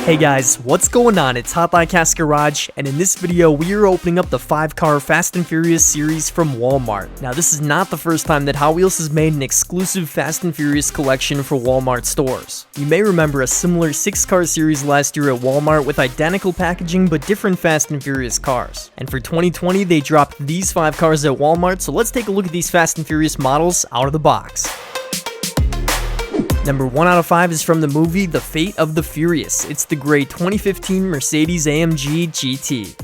Hey guys, what's going on? It's HotDiecast Garage, and in this video we are opening up the 5-car Fast and Furious series from Walmart. Now this is not the first time that Hot Wheels has made an exclusive Fast and Furious collection for Walmart stores. You may remember a similar 6-car series last year at Walmart with identical packaging but different Fast and Furious cars. And for 2020 they dropped these 5 cars at Walmart, so let's take a look at these Fast and Furious models out of the box. Number 1 out of 5 is from the movie The Fate of the Furious. It's the gray 2015 Mercedes-AMG GT.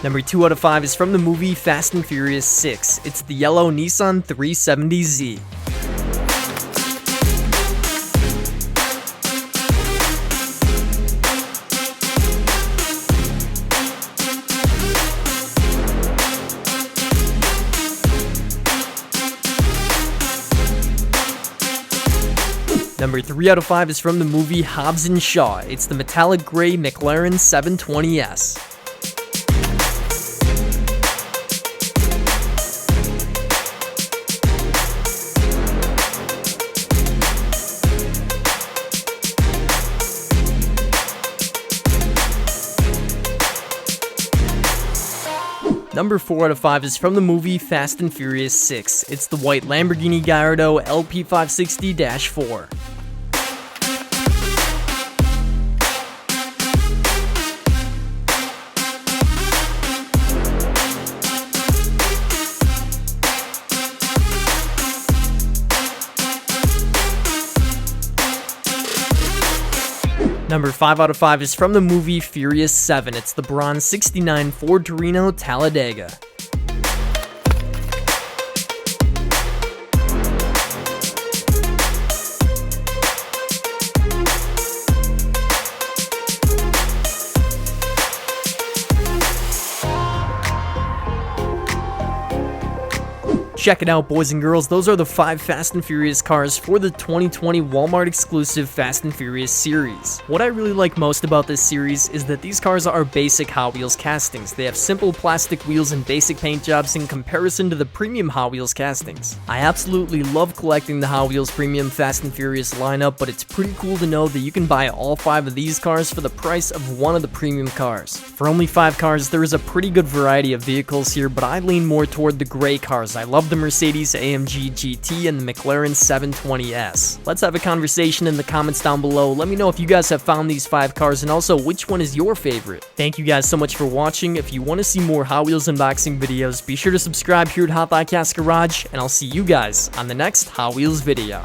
Number 2 out of 5 is from the movie Fast and Furious 6. It's the yellow Nissan 370Z. Number 3 out of 5 is from the movie Hobbs Shaw. It's the metallic gray McLaren 720S. Number 4 out of 5 is from the movie Fast and Furious 6. It's the white Lamborghini Gallardo LP560-4. Number 5 out of 5 is from the movie Furious 7. It's the bronze 69 Ford Torino Talladega. Check it out, boys and girls, those are the 5 Fast and Furious cars for the 2020 Walmart exclusive Fast and Furious series. What I really like most about this series is that these cars are basic Hot Wheels castings. They have simple plastic wheels and basic paint jobs in comparison to the premium Hot Wheels castings. I absolutely love collecting the Hot Wheels premium Fast and Furious lineup, but it's pretty cool to know that you can buy all 5 of these cars for the price of one of the premium cars. For only 5 cars, there is a pretty good variety of vehicles here, but I lean more toward the gray cars. I love the Mercedes-AMG GT and the McLaren 720S. Let's have a conversation in the comments down below. Let me know if you guys have found these 5 cars and also which one is your favorite. Thank you guys so much for watching. If you want to see more Hot Wheels unboxing videos, be sure to subscribe here at HotDiecast Garage, and I'll see you guys on the next Hot Wheels video.